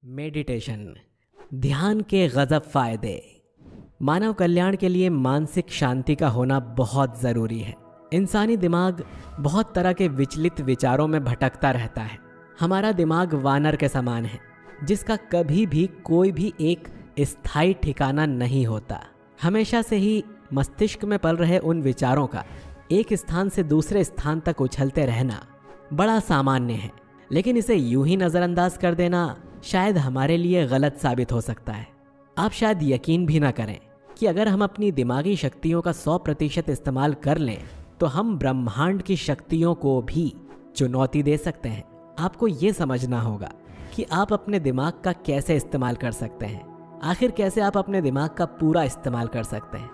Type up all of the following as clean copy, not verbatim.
Meditation, ध्यान के गजब फायदे। मानव कल्याण के लिए मानसिक शांति का होना बहुत ज़रूरी है। इंसानी दिमाग बहुत तरह के विचलित विचारों में भटकता रहता है। हमारा दिमाग वानर के समान है, जिसका कभी भी कोई भी एक स्थायी ठिकाना नहीं होता। हमेशा से ही मस्तिष्क में पल रहे उन विचारों का एक स्थान से दूसरे स्थान तक उछलते रहना बड़ा सामान्य है, लेकिन इसे यूं ही नज़रअंदाज कर देना शायद हमारे लिए गलत साबित हो सकता है। आप शायद यकीन भी ना करें कि अगर हम अपनी दिमागी शक्तियों का 100% इस्तेमाल कर लें तो हम ब्रह्मांड की शक्तियों को भी चुनौती दे सकते हैं। आपको ये समझना होगा कि आप अपने दिमाग का कैसे इस्तेमाल कर सकते हैं। आखिर कैसे आप अपने दिमाग का पूरा इस्तेमाल कर सकते हैं।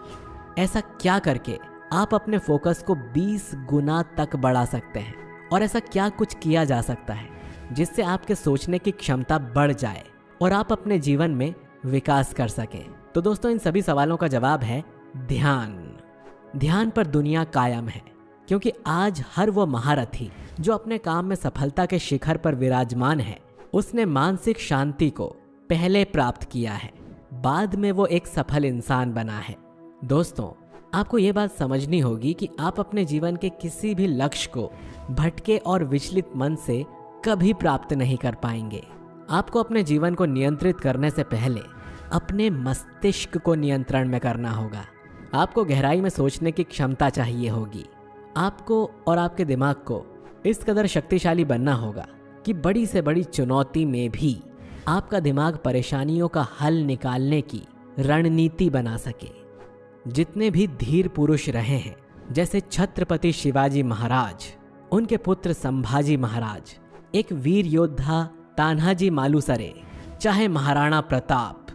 ऐसा क्या करके आप अपने फोकस को 20 गुना तक बढ़ा सकते हैं, और ऐसा क्या कुछ किया जा सकता है जिससे आपके सोचने की क्षमता बढ़ जाए और आप अपने जीवन में विकास कर सकें। तो दोस्तों, इन सभी सवालों का जवाब है ध्यान। ध्यान पर दुनिया कायम है, क्योंकि आज हर वो महारथी जो अपने काम में सफलता के शिखर पर विराजमान है, उसने मानसिक शांति को पहले प्राप्त किया है, बाद में वो एक सफल इंसान बना है। दोस्तों, आपको ये बात समझनी होगी कि आप अपने जीवन के किसी भी लक्ष्य को भटके और विचलित मन से कभी प्राप्त नहीं कर पाएंगे। आपको अपने जीवन को नियंत्रित करने से पहले अपने मस्तिष्क को नियंत्रण में करना होगा। आपको गहराई में सोचने की क्षमता चाहिए होगी। आपको और आपके दिमाग को इस कदर शक्तिशाली बनना होगा कि बड़ी से बड़ी चुनौती में भी आपका दिमाग परेशानियों का हल निकालने की रणनीति बना सके। जितने भी धीर पुरुष रहे हैं, जैसे छत्रपति शिवाजी महाराज, उनके पुत्र संभाजी महाराज, एक वीर योद्धा तान्हाजी मालुसरे, चाहे महाराणा प्रताप,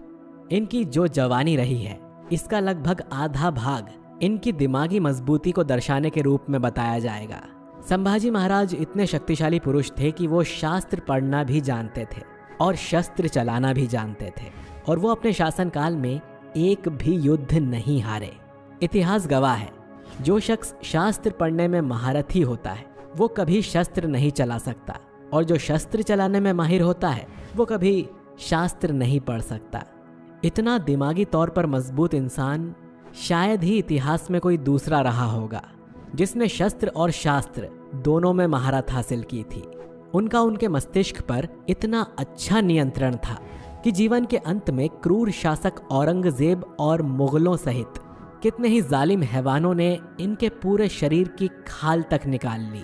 इनकी जो जवानी रही है इसका लगभग आधा भाग इनकी दिमागी मजबूती को दर्शाने के रूप में बताया जाएगा। संभाजी महाराज इतने शक्तिशाली पुरुष थे कि वो शास्त्र पढ़ना भी जानते थे और शस्त्र चलाना भी जानते थे, और वो अपने शासनकाल में एक भी युद्ध नहीं हारे। इतिहास गवाह है, जो शख्स शास्त्र पढ़ने में महारथी होता है वो कभी शस्त्र नहीं चला सकता, और जो शस्त्र चलाने में माहिर होता है वो कभी शास्त्र नहीं पढ़ सकता। इतना दिमागी तौर पर मजबूत इंसान शायद ही इतिहास में कोई दूसरा रहा होगा जिसने शस्त्र और शास्त्र दोनों में महारत हासिल की थी। उनका उनके मस्तिष्क पर इतना अच्छा नियंत्रण था कि जीवन के अंत में क्रूर शासक औरंगजेब और मुगलों सहित कितने ही जालिम हैवानों ने इनके पूरे शरीर की खाल तक निकाल ली,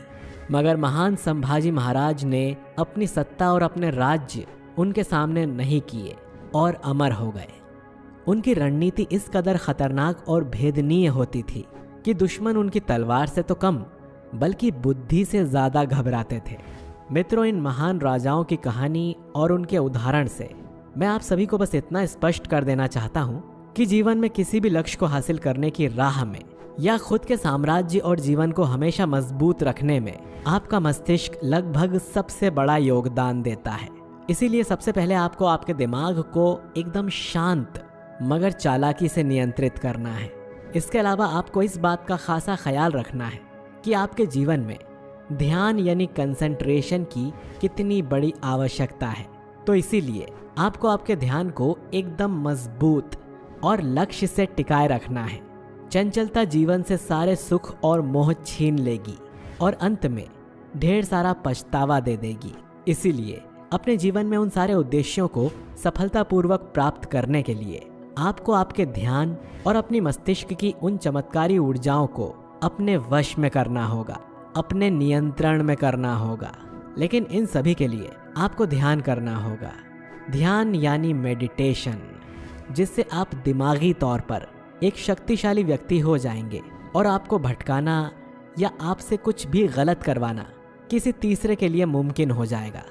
मगर महान संभाजी महाराज ने अपनी सत्ता और अपने राज्य उनके सामने नहीं किए और अमर हो गए। उनकी रणनीति इस कदर खतरनाक और भेदनीय होती थी कि दुश्मन उनकी तलवार से तो कम बल्कि बुद्धि से ज्यादा घबराते थे। मित्रों, इन महान राजाओं की कहानी और उनके उदाहरण से मैं आप सभी को बस इतना स्पष्ट कर देना चाहता हूँ कि जीवन में किसी भी लक्ष्य को हासिल करने की राह में या खुद के साम्राज्य और जीवन को हमेशा मजबूत रखने में आपका मस्तिष्क लगभग सबसे बड़ा योगदान देता है। इसीलिए सबसे पहले आपको आपके दिमाग को एकदम शांत मगर चालाकी से नियंत्रित करना है। इसके अलावा आपको इस बात का खासा ख्याल रखना है कि आपके जीवन में ध्यान यानी कंसंट्रेशन की कितनी बड़ी आवश्यकता है। तो इसीलिए आपको आपके ध्यान को एकदम मजबूत और लक्ष्य से टिकाए रखना है। चंचलता जीवन से सारे सुख और मोह छीन लेगी और अंत में ढेर सारा पछतावा दे देगी। इसीलिए अपने जीवन में उन सारे उद्देश्यों को सफलतापूर्वक प्राप्त करने के लिए आपको आपके ध्यान और अपनी मस्तिष्क की उन चमत्कारी ऊर्जाओं को अपने वश में करना होगा, अपने नियंत्रण में करना होगा। लेकिन इन सभी के लिए आपको ध्यान करना होगा। ध्यान यानी मेडिटेशन, जिससे आप दिमागी तौर पर एक शक्तिशाली व्यक्ति हो जाएंगे और आपको भटकाना या आपसे कुछ भी गलत करवाना किसी तीसरे के लिए मुमकिन हो जाएगा।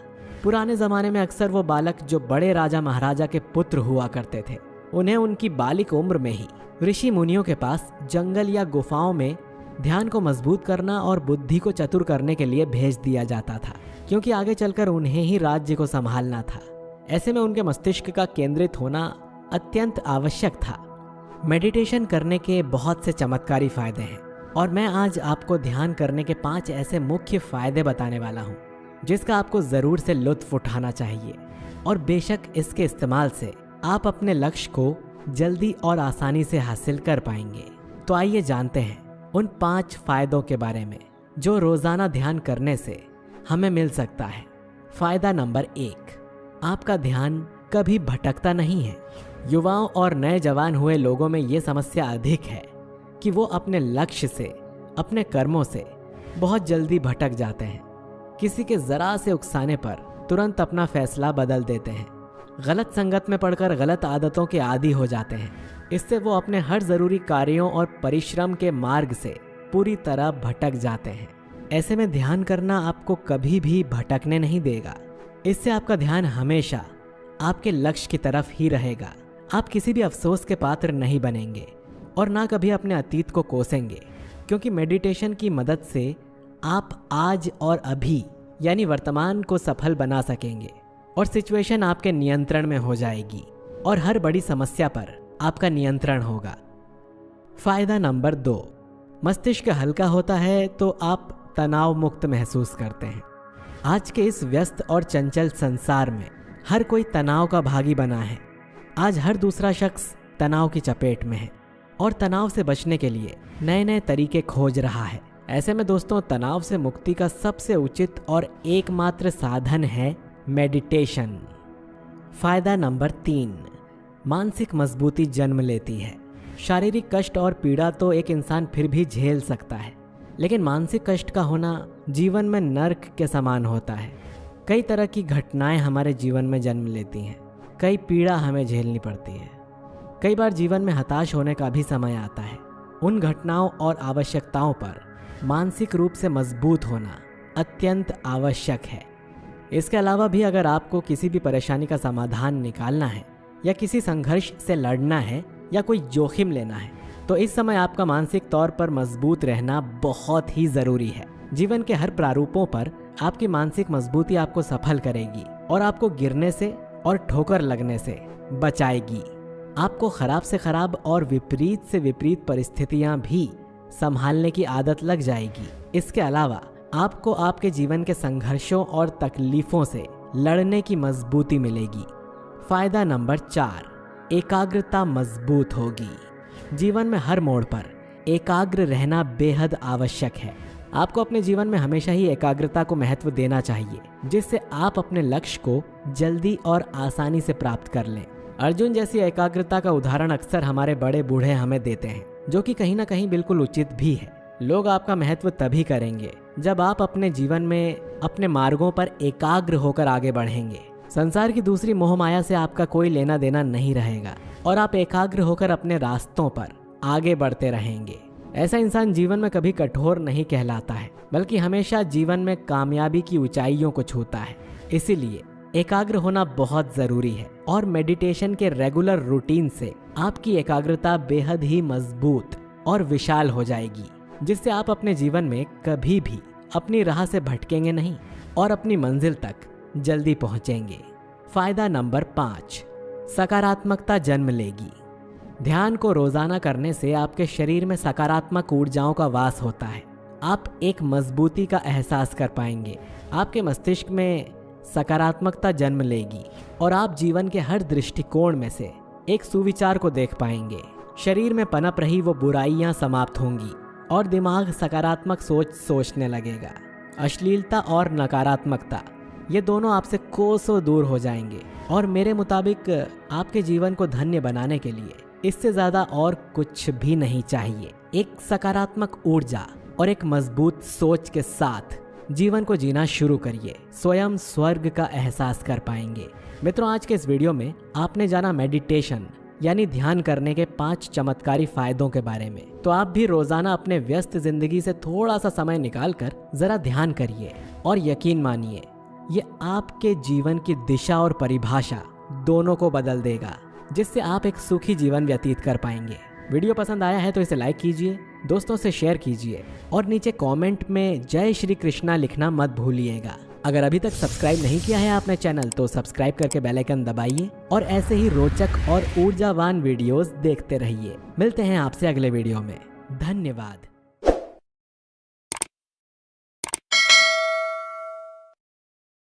पुराने ज़माने में अक्सर वो बालक जो बड़े राजा महाराजा के पुत्र हुआ करते थे, उन्हें उनकी बालिक उम्र में ही ऋषि मुनियों के पास जंगल या गुफाओं में ध्यान को मजबूत करना और बुद्धि को चतुर करने के लिए भेज दिया जाता था, क्योंकि आगे चलकर उन्हें ही राज्य को संभालना था। ऐसे में उनके मस्तिष्क का केंद्रित होना अत्यंत आवश्यक था। मेडिटेशन करने के बहुत से चमत्कारी फायदे हैं, और मैं आज आपको ध्यान करने के 5 ऐसे मुख्य फायदे बताने वाला हूँ जिसका आपको ज़रूर से लुत्फ उठाना चाहिए। और बेशक इसके इस्तेमाल से आप अपने लक्ष्य को जल्दी और आसानी से हासिल कर पाएंगे। तो आइए जानते हैं उन 5 फायदों के बारे में जो रोजाना ध्यान करने से हमें मिल सकता है। फायदा नंबर 1, आपका ध्यान कभी भटकता नहीं है। युवाओं और नए जवान हुए लोगों में ये समस्या अधिक है कि वो अपने लक्ष्य से, अपने कर्मों से बहुत जल्दी भटक जाते हैं। किसी के जरा से उकसाने पर तुरंत अपना फैसला बदल देते हैं। गलत संगत में पड़कर गलत आदतों के आदी हो जाते हैं। इससे वो अपने हर जरूरी कार्यों और परिश्रम के मार्ग से पूरी तरह भटक जाते हैं। ऐसे में ध्यान करना आपको कभी भी भटकने नहीं देगा। इससे आपका ध्यान हमेशा आपके लक्ष्य की तरफ ही रहेगा। आप किसी भी अफसोस के पात्र नहीं बनेंगे और ना कभी अपने अतीत को कोसेंगे, क्योंकि मेडिटेशन की मदद से आप आज और अभी यानी वर्तमान को सफल बना सकेंगे और सिचुएशन आपके नियंत्रण में हो जाएगी और हर बड़ी समस्या पर आपका नियंत्रण होगा। फायदा नंबर 2, मस्तिष्क हल्का होता है तो आप तनाव मुक्त महसूस करते हैं। आज के इस व्यस्त और चंचल संसार में हर कोई तनाव का भागी बना है। आज हर दूसरा शख्स तनाव की चपेट में है और तनाव से बचने के लिए नए नए तरीके खोज रहा है। ऐसे में दोस्तों, तनाव से मुक्ति का सबसे उचित और एकमात्र साधन है मेडिटेशन। फायदा नंबर 3, मानसिक मजबूती जन्म लेती है। शारीरिक कष्ट और पीड़ा तो एक इंसान फिर भी झेल सकता है, लेकिन मानसिक कष्ट का होना जीवन में नर्क के समान होता है। कई तरह की घटनाएं हमारे जीवन में जन्म लेती हैं। कई पीड़ा हमें झेलनी पड़ती है। कई बार जीवन में हताश होने का भी समय आता है। उन घटनाओं और आवश्यकताओं पर मानसिक रूप से मजबूत होना अत्यंत आवश्यक है। इसके अलावा भी अगर आपको किसी भी परेशानी का समाधान निकालना है या किसी संघर्ष से लड़ना है या कोई जोखिम लेना है, तो इस समय आपका मानसिक तौर पर मजबूत रहना बहुत ही जरूरी है। जीवन के हर प्रारूपों पर आपकी मानसिक मजबूती आपको सफल करेगी और आपको गिरने से और ठोकर लगने से बचाएगी। आपको खराब से खराब और विपरीत से विपरीत परिस्थितियां भी संभालने की आदत लग जाएगी। इसके अलावा आपको आपके जीवन के संघर्षों और तकलीफों से लड़ने की मजबूती मिलेगी। फायदा नंबर 4, एकाग्रता मजबूत होगी। जीवन में हर मोड़ पर एकाग्र रहना बेहद आवश्यक है। आपको अपने जीवन में हमेशा ही एकाग्रता को महत्व देना चाहिए, जिससे आप अपने लक्ष्य को जल्दी और आसानी से प्राप्त कर लें। अर्जुन जैसी एकाग्रता का उदाहरण अक्सर हमारे बड़े बूढ़े हमें देते हैं, जो कि कहीं ना कहीं बिल्कुल उचित भी है। लोग आपका महत्व तभी करेंगे जब आप अपने जीवन में अपने मार्गों पर एकाग्र होकर आगे बढ़ेंगे। संसार की दूसरी मोह माया से आपका कोई लेना देना नहीं रहेगा और आप एकाग्र होकर अपने रास्तों पर आगे बढ़ते रहेंगे। ऐसा इंसान जीवन में कभी कठोर नहीं कहलाता है, बल्कि हमेशा जीवन में कामयाबी की ऊंचाइयों को छूता है। इसीलिए एकाग्र होना बहुत जरूरी है और मेडिटेशन के रेगुलर रूटीन से आपकी एकाग्रता बेहद ही मजबूत और विशाल हो जाएगी, जिससे आप अपने जीवन में कभी भी अपनी राह से भटकेंगे नहीं और अपनी मंजिल तक जल्दी पहुंचेंगे। फायदा नंबर 5, सकारात्मकता जन्म लेगी। ध्यान को रोजाना करने से आपके शरीर में सकारात्मक ऊर्जाओं का वास होता है। आप एक मजबूती का एहसास कर पाएंगे। आपके मस्तिष्क में सकारात्मकता जन्म लेगी और आप जीवन के हर दृष्टिकोण में से एक सुविचार को देख पाएंगे। शरीर में पनप रही वो बुराइयां समाप्त होंगी और दिमाग सकारात्मक सोच सोचने लगेगा। अश्लीलता और नकारात्मकता ये दोनों आपसे कोसों दूर हो जाएंगे और मेरे मुताबिक आपके जीवन को धन्य बनाने के लिए इससे ज्यादा और कुछ भी नहीं चाहिए। एक सकारात्मक ऊर्जा और एक मजबूत सोच के साथ जीवन को जीना शुरू करिए। स्वयं स्वर्ग का एहसास कर पाएंगे। मित्रों, आज के इस वीडियो में आपने जाना मेडिटेशन यानी ध्यान करने के 5 चमत्कारी फायदों के बारे में। तो आप भी रोजाना अपने व्यस्त जिंदगी से थोड़ा सा समय निकालकर जरा ध्यान करिए और यकीन मानिए, ये आपके जीवन की दिशा और परिभाषा दोनों को बदल देगा, जिससे आप एक सुखी जीवन व्यतीत कर पाएंगे। वीडियो पसंद आया है तो इसे लाइक कीजिए, दोस्तों से शेयर कीजिए और नीचे कमेंट में जय श्री कृष्णा लिखना मत भूलिएगा। अगर अभी तक सब्सक्राइब नहीं किया है आपने चैनल तो सब्सक्राइब करके बेल आइकन दबाइए और ऐसे ही रोचक और ऊर्जावान वीडियोस देखते रहिए। मिलते हैं आपसे अगले वीडियो में। धन्यवाद।